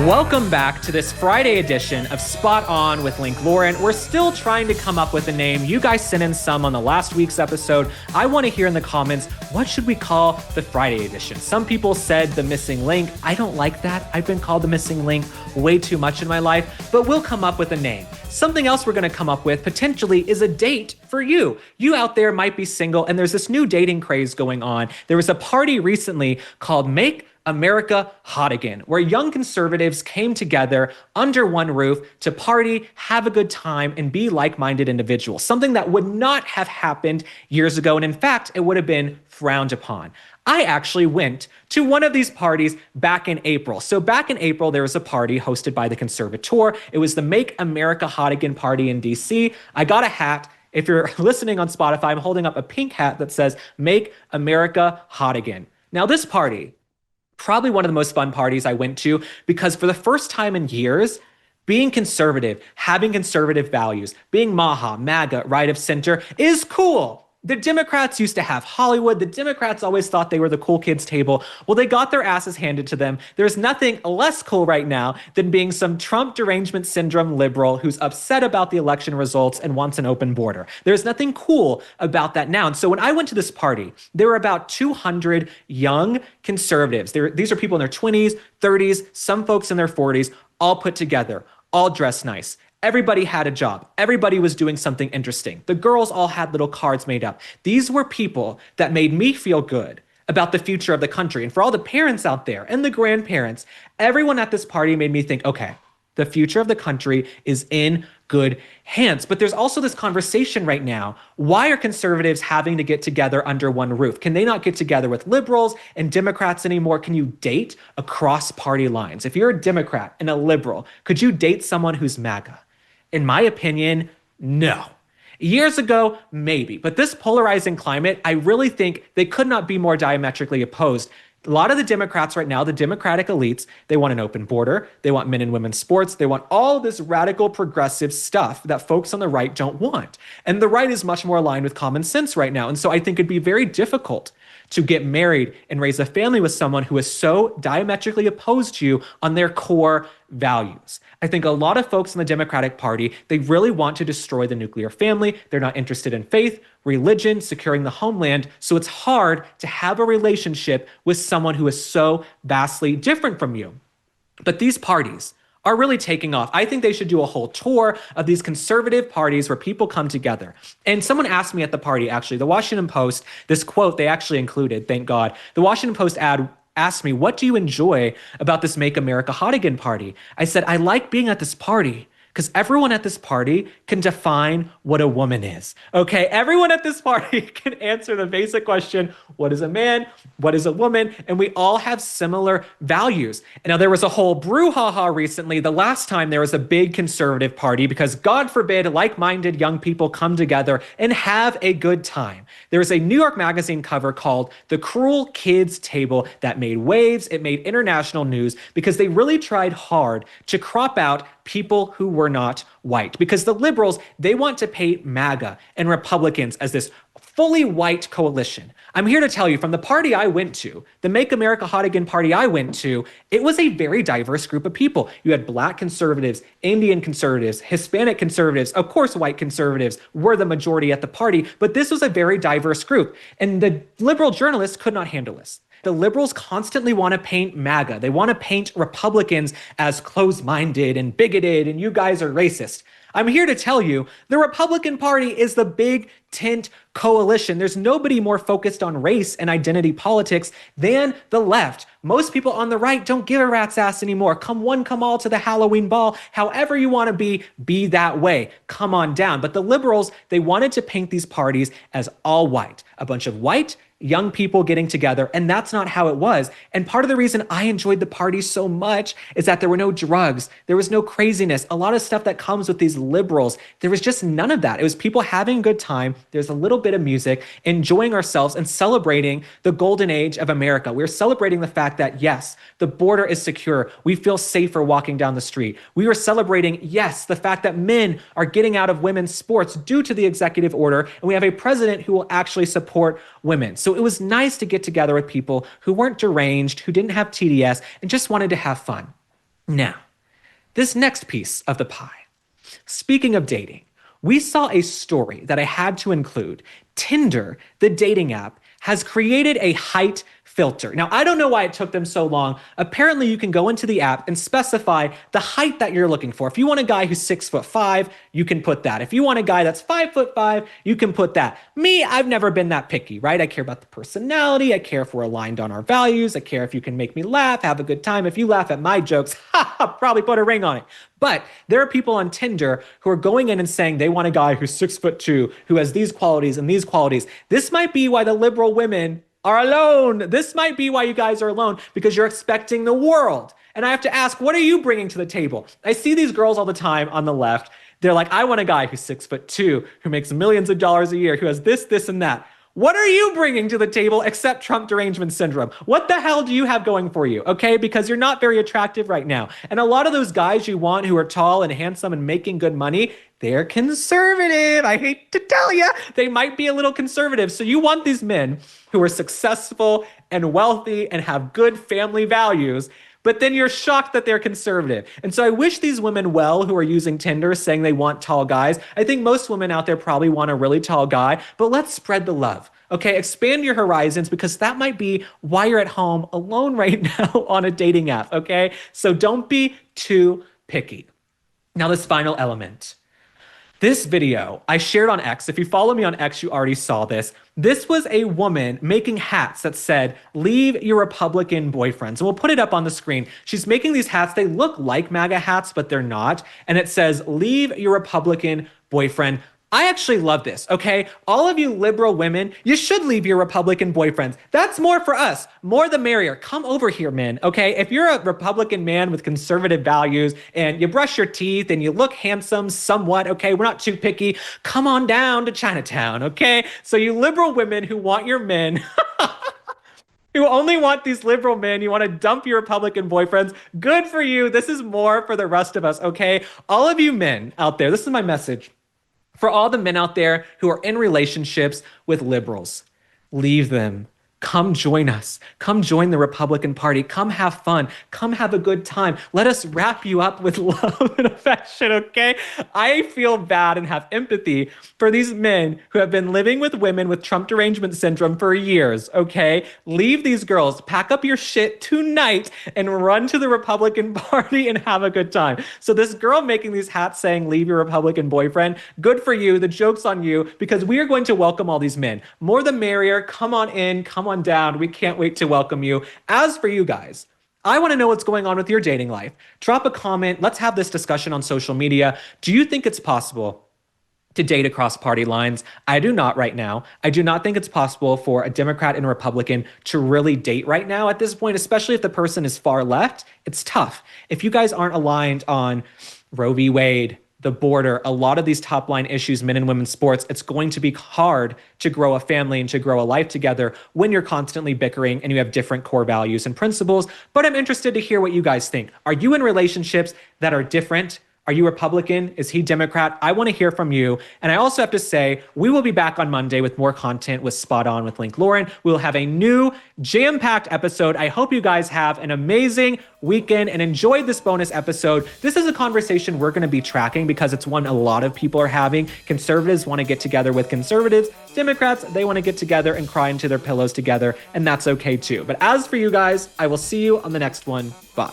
Welcome back to this Friday edition of Spot On with Link Lauren. We're still trying to come up with a name. You guys sent in some on the last week's episode. I want to hear in the comments, what should we call the Friday edition? Some people said the missing link. I don't like that. I've been called the missing link way too much in my life, but we'll come up with a name. Something else we're going to come up with potentially is a date for you. You out there might be single and there's this new dating craze going on. There was a party recently called Make America Hot Again, where young conservatives came together under one roof to party, have a good time, and be like-minded individuals, something that would not have happened years ago. And in fact, it would have been frowned upon. I actually went to one of these parties back in April. So back in April, there was a party hosted by the Conservator. It was the Make America Hot Again party in DC. I got a hat. If you're listening on Spotify, I'm holding up a pink hat that says Make America Hot Again. Now this party, probably one of the most fun parties I went to, because for the first time in years, being conservative, having conservative values, being MAGA, right of center, is cool. The Democrats used to have Hollywood. The Democrats always thought they were the cool kids table. Well, they got their asses handed to them. There's nothing less cool right now than being some Trump derangement syndrome liberal who's upset about the election results and wants an open border. There's nothing cool about that now. And so when I went to this party, there were about 200 young conservatives. These are people in their 20s, 30s, some folks in their 40s, all put together, all dressed nice. Everybody had a job. Everybody was doing something interesting. The girls all had little cards made up. These were people that made me feel good about the future of the country. And for all the parents out there and the grandparents, everyone at this party made me think, okay, the future of the country is in good hands. But there's also this conversation right now. Why are conservatives having to get together under one roof? Can they not get together with liberals and Democrats anymore? Can you date across party lines? If you're a Democrat and a liberal, could you date someone who's MAGA? In my opinion, no. Years ago, maybe. But this polarizing climate, I really think they could not be more diametrically opposed. A lot of the Democrats right now, the Democratic elites, they want an open border. They want men and women's sports. They want all this radical progressive stuff that folks on the right don't want. And the right is much more aligned with common sense right now. And so I think it'd be very difficult to get married and raise a family with someone who is so diametrically opposed to you on their core values. I think a lot of folks in the Democratic Party, they really want to destroy the nuclear family. They're not interested in faith, religion, securing the homeland. So it's hard to have a relationship with someone who is so vastly different from you. But these parties are really taking off. I think they should do a whole tour of these conservative parties where people come together. And someone asked me at the party, actually, the Washington Post, this quote they actually included, thank God. The Washington Post ad asked me, what do you enjoy about this Make America Hot Again party? I said, I like being at this party because everyone at this party can define what a woman is. Okay, everyone at this party can answer the basic question, what is a man? What is a woman? And we all have similar values. And now there was a whole brouhaha recently, the last time there was a big conservative party, because God forbid like-minded young people come together and have a good time. There was a New York Magazine cover called The Cruel Kids Table that made waves. It made international news because they really tried hard to crop out people who were not white, because the liberals, they want to paint MAGA and Republicans as this fully white coalition. I'm here to tell you, from the party I went to, the Make America Hot Again party I went to, it was a very diverse group of people. You had Black conservatives, Indian conservatives, Hispanic conservatives, of course white conservatives were the majority at the party, but this was a very diverse group. And the liberal journalists could not handle this. The liberals constantly want to paint MAGA. They want to paint Republicans as closed-minded and bigoted, and you guys are racist. I'm here to tell you, the Republican Party is the big tent coalition. There's nobody more focused on race and identity politics than the left. Most people on the right don't give a rat's ass anymore. Come one, come all to the Halloween ball. However you want to be that way. Come on down. But the liberals, they wanted to paint these parties as all white. A bunch of white young people getting together, and that's not how it was. And part of the reason I enjoyed the party so much is that there were no drugs, there was no craziness, a lot of stuff that comes with these liberals. There was just none of that. It was people having a good time. There's a little bit of music, enjoying ourselves and celebrating the golden age of America. We're celebrating the fact that, yes, the border is secure. We feel safer walking down the street. We were celebrating, yes, the fact that men are getting out of women's sports due to the executive order, and we have a president who will actually support women. So So it was nice to get together with people who weren't deranged, who didn't have TDS, and just wanted to have fun. Now, this next piece of the pie. Speaking of dating, we saw a story that I had to include. Tinder, the dating app, has created a height filter. Now, I don't know why it took them so long. Apparently, you can go into the app and specify the height that you're looking for. If you want a guy who's 6'5", you can put that. If you want a guy that's 5'5", you can put that. Me, I've never been that picky, right? I care about the personality. I care if we're aligned on our values. I care if you can make me laugh, have a good time. If you laugh at my jokes, probably put a ring on it. But there are people on Tinder who are going in and saying they want a guy who's 6'2", who has these qualities and these qualities. This might be why the liberal women are alone. This might be why you guys are alone, because you're expecting the world. And I have to ask, what are you bringing to the table? I see these girls all the time on the left. They're like, I want a guy who's 6'2", who makes millions of dollars a year, who has this, this, and that. What are you bringing to the table except Trump derangement syndrome? What the hell do you have going for you, okay? Because you're not very attractive right now. And a lot of those guys you want who are tall and handsome and making good money, they're conservative. I hate to tell you, they might be a little conservative. So you want these men who are successful and wealthy and have good family values, but then you're shocked that they're conservative. And so I wish these women well who are using Tinder saying they want tall guys. I think most women out there probably want a really tall guy, but let's spread the love. Okay, expand your horizons, because that might be why you're at home alone right now on a dating app, okay? So don't be too picky. Now, this final element. This video I shared on X. If you follow me on X, you already saw this. This was a woman making hats that said, leave your Republican boyfriends. And we'll put it up on the screen. She's making these hats. They look like MAGA hats, but they're not. And it says, leave your Republican boyfriend. I actually love this, okay? All of you liberal women, you should leave your Republican boyfriends. That's more for us. More the merrier. Come over here, men, okay? If you're a Republican man with conservative values and you brush your teeth and you look handsome somewhat, okay? We're not too picky. Come on down to Chinatown, okay? So you liberal women who want your men... who only want these liberal men, you want to dump your Republican boyfriends, good for you. This is more for the rest of us, okay? All of you men out there, this is my message. For all the men out there who are in relationships with liberals, leave them. Come join us. Come join the Republican Party. Come have fun. Come have a good time. Let us wrap you up with love and affection, okay? I feel bad and have empathy for these men who have been living with women with Trump derangement syndrome for years, okay? Leave these girls. Pack up your shit tonight and run to the Republican Party and have a good time. So this girl making these hats saying, leave your Republican boyfriend, good for you. The joke's on you, because we are going to welcome all these men. More the merrier. Come on in. Come on down. We can't wait to welcome you. As for you guys, I want to know what's going on with your dating life. Drop a comment. Let's have this discussion on social media. Do you think it's possible to date across party lines? I do not right now. I do not think it's possible for a Democrat and a Republican to really date right now at this point, especially if the person is far left. It's tough. If you guys aren't aligned on Roe v. Wade, the border, a lot of these top line issues, men and women's sports, it's going to be hard to grow a family and to grow a life together when you're constantly bickering and you have different core values and principles. But I'm interested to hear what you guys think. Are you in relationships that are different? Are you Republican? Is he Democrat? I want to hear from you. And I also have to say, we will be back on Monday with more content with Spot On with Link Lauren. We'll have a new jam-packed episode. I hope you guys have an amazing weekend and enjoyed this bonus episode. This is a conversation we're going to be tracking because it's one a lot of people are having. Conservatives want to get together with conservatives. Democrats, they want to get together and cry into their pillows together, and that's okay too. But as for you guys, I will see you on the next one. Bye.